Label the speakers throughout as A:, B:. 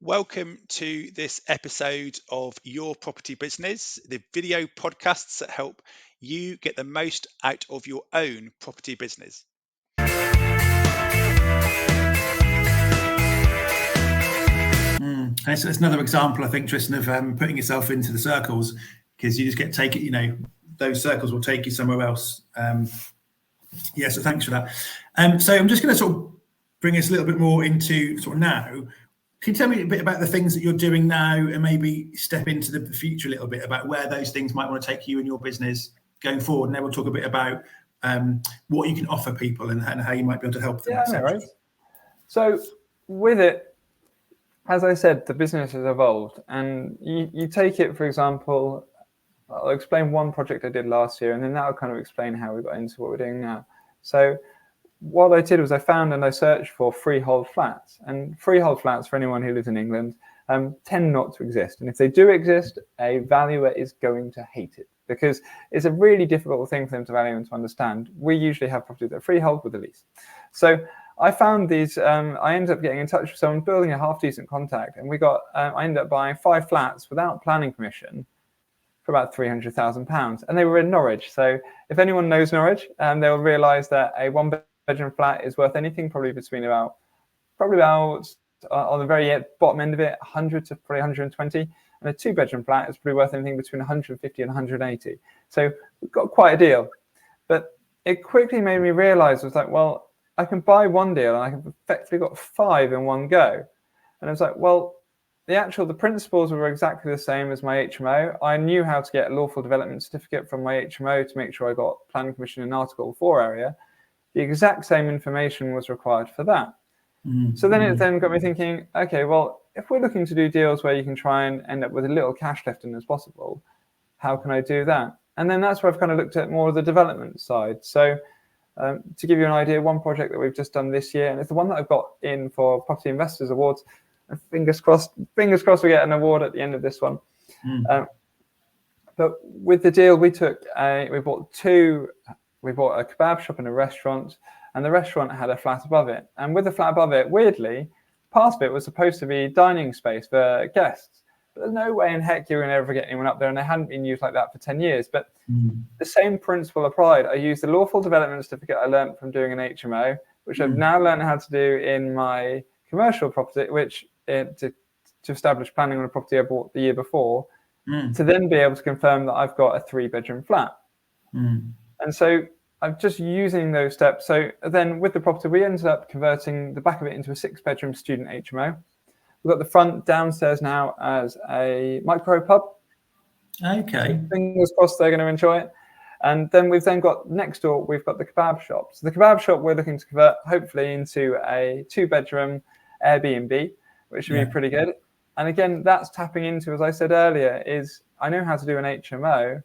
A: Welcome to this episode of Your Property Business, the video podcasts that help you get the most out of your own property business.
B: It's another example, I think, Tristan, of putting yourself into the circles, because you just get taken, those circles will take you somewhere else. So thanks for that. So I'm just going to sort of bring us a little bit more into sort of now. Can you tell me a bit about the things that you're doing now and maybe step into the future a little bit about where those things might want to take you and your business going forward? And then we'll talk a bit about what you can offer people and how you might be able to help them.
C: Yeah, no, right. So with it, as I said, the business has evolved, and you take it, for example, I'll explain one project I did last year, and then that'll kind of explain how we got into what we're doing now. So what I did was I found and I searched for freehold flats, and freehold flats, for anyone who lives in England, tend not to exist. And if they do exist, a valuer is going to hate it because it's a really difficult thing for them to value and to understand. We usually have properties that are freehold with a lease. So I found these, I ended up getting in touch with someone, building a half decent contact, and I ended up buying 5 flats without planning permission for about £300,000, and they were in Norwich. So if anyone knows Norwich, they'll realise that a one-bedroom flat is worth anything probably about on the very bottom end of it, 100 to probably 120, and a 2-bedroom flat is probably worth anything between 150 and 180. So we've got quite a deal, but it quickly made me realise, well, I can buy one deal and I have effectively got 5 in one go. And I was like, well, the principles were exactly the same as my HMO. I knew how to get a lawful development certificate from my HMO to make sure I got planning permission in Article 4 area. The exact same information was required for that. So then it got me thinking, okay, well, if we're looking to do deals where you can try and end up with as little cash left in as possible, how can I do that? And then that's where I've kind of looked at more of the development side. So to give you an idea, one project that we've just done this year, and it's the one that I've got in for Property Investors Awards, and fingers crossed we get an award at the end of this one. But with the deal, we bought a kebab shop and a restaurant, and the restaurant had a flat above it. And with the flat above it, weirdly, part of it was supposed to be dining space for guests. But there's no way in heck you're going to ever get anyone up there, and they hadn't been used like that for 10 years. But the same principle applied. I used the lawful development certificate I learned from doing an HMO, which I've now learned how to do in my commercial property, which to establish planning on a property I bought the year before, to then be able to confirm that I've got a 3-bedroom flat. And so I'm just using those steps. So then with the property, we ended up converting the back of it into a 6-bedroom student HMO. We've got the front downstairs now as a micro pub.
B: Okay.
C: So fingers crossed they're going to enjoy it. And then we've got next door, we've got the kebab shop. So the kebab shop we're looking to convert hopefully into a 2-bedroom Airbnb, which should be pretty good. And again, that's tapping into, as I said earlier, is I know how to do an HMO.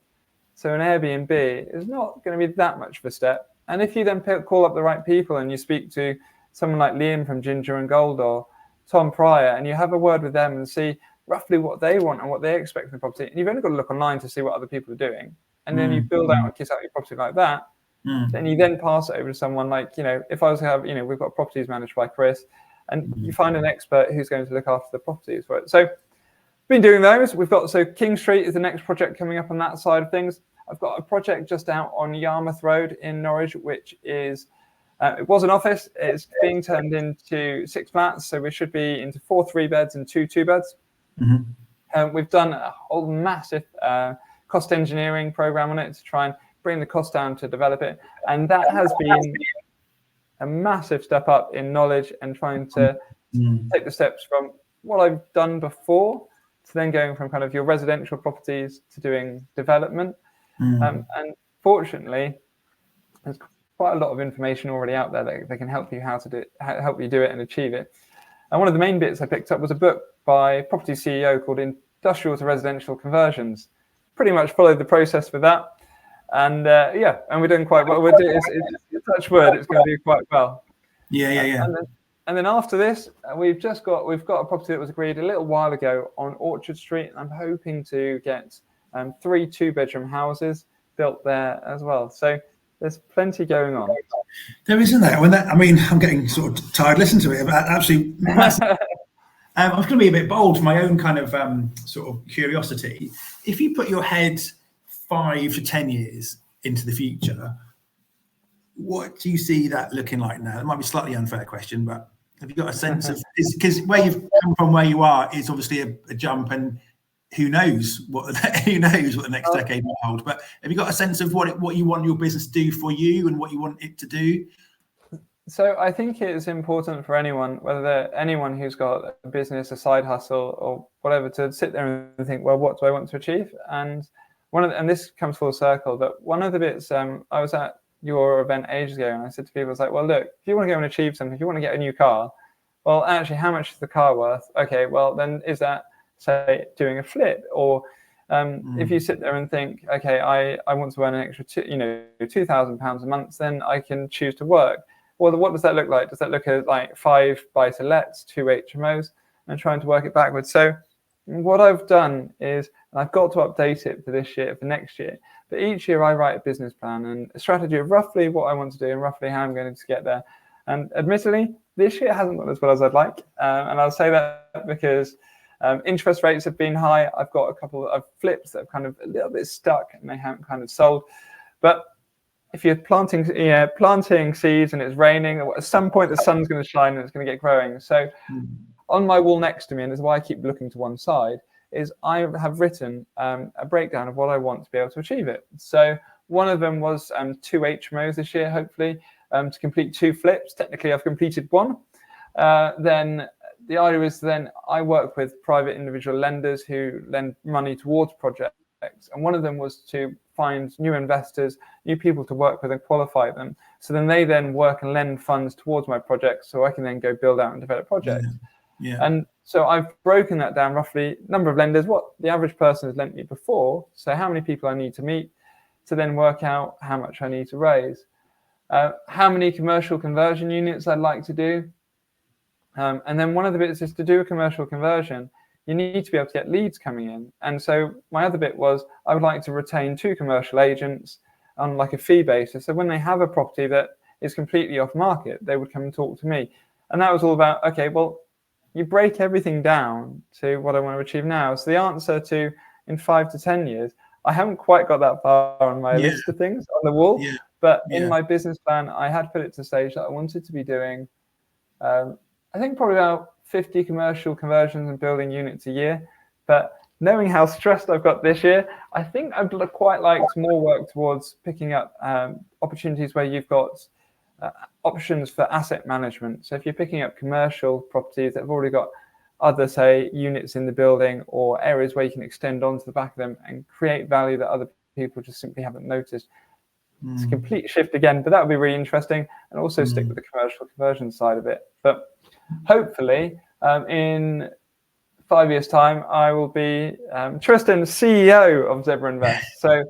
C: So an Airbnb is not going to be that much of a step. And if you then call up the right people and you speak to someone like Liam from Ginger and Gold or Tom Pryor, and you have a word with them and see roughly what they want and what they expect from the property, and you've only got to look online to see what other people are doing, and then you build out and kiss out your property like that, then you then pass it over to someone like, if I was to have, we've got properties managed by Chris, and you find an expert who's going to look after the properties. Right? So been doing those. We've got, so King Street is the next project coming up on that side of things. I've got a project just out on Yarmouth Road in Norwich, which is, it was an office. It's being turned into 6 flats. So we should be into 4 3-beds and 2 2-beds. We've done a whole massive cost engineering program on it to try and bring the cost down to develop it. And that has been a massive step up in knowledge and trying to take the steps from what I've done before to then going from kind of your residential properties to doing development. And fortunately, there's quite a lot of information already out there that can help you help you do it and achieve it. And one of the main bits I picked up was a book by a property CEO called Industrial to Residential Conversions. Pretty much followed the process for that. And and we're doing quite well. It's touch word, it's going to do quite well. And then after this, we've got a property that was agreed a little while ago on Orchard Street. And I'm hoping to get 3 2-bedroom houses built there as well. So there's plenty going on.
B: There isn't there. I'm getting sort of tired listening to it. Absolutely massive. I was going to be a bit bold for my own kind of sort of curiosity. If you put your head 5 to 10 years into the future, what do you see that looking like now? It might be a slightly unfair question, but have you got a sense of, because where you've come from, where you are, is obviously a jump, and who knows what the next decade will hold. But have you got a sense of what you want your business to do for you and what you want it to do?
C: So I think it's important for anyone, anyone who's got a business, a side hustle, or whatever, to sit there and think, well, what do I want to achieve? And and this comes full circle. But one of the bits, I was at your event ages ago, and I said to people, I was like, well, look, if you want to go and achieve something, if you want to get a new car, well, actually, how much is the car worth? Okay, well, then is that, say, doing a flip? Or if you sit there and think, okay, I want to earn an extra, £2,000 a month, then I can choose to work. Well, what does that look like? Does that look at like 5 buy-to-lets, 2 HMOs, and trying to work it backwards? So what I've done is, and I've got to update it for this year, for next year, but each year I write a business plan and a strategy of roughly what I want to do and roughly how I'm going to get there. And admittedly, this year hasn't gone as well as I'd like. And I'll say that because interest rates have been high. I've got a couple of flips that have kind of a little bit stuck and they haven't kind of sold. But if you're planting seeds and it's raining, at some point the sun's going to shine and it's going to get growing. So on my wall next to me, and this is why I keep looking to one side, is I have written a breakdown of what I want to be able to achieve it. So one of them was 2 HMOs this year, hopefully, to complete 2 flips. Technically, I've completed 1. Then the idea is then I work with private individual lenders who lend money towards projects. And one of them was to find new investors, new people to work with and qualify them. So then they then work and lend funds towards my projects so I can then go build out and develop projects.
B: Yeah.
C: And so I've broken that down roughly, number of lenders, what the average person has lent me before, so how many people I need to meet to then work out how much I need to raise, how many commercial conversion units I'd like to do. And then one of the bits is to do a commercial conversion, you need to be able to get leads coming in. And so my other bit was I would like to retain 2 commercial agents on like a fee basis. So when they have a property that is completely off market, they would come and talk to me. And that was all about, okay, well, you break everything down to what I want to achieve now. So the answer to in 5 to 10 years, I haven't quite got that far on my list of things on the wall, but in my business plan, I had put it to stage that I wanted to be doing, I think probably about 50 commercial conversions and building units a year. But knowing how stressed I've got this year, I think I'd quite like more work towards picking up opportunities where you've got options for asset management. So if you're picking up commercial properties that have already got other, say, units in the building or areas where you can extend onto the back of them and create value that other people just simply haven't noticed. It's a complete shift again, but that would be really interesting, and also stick with the commercial conversion side of it. But hopefully in 5 years' time, I will be Tristan, CEO of Zebra Invest. So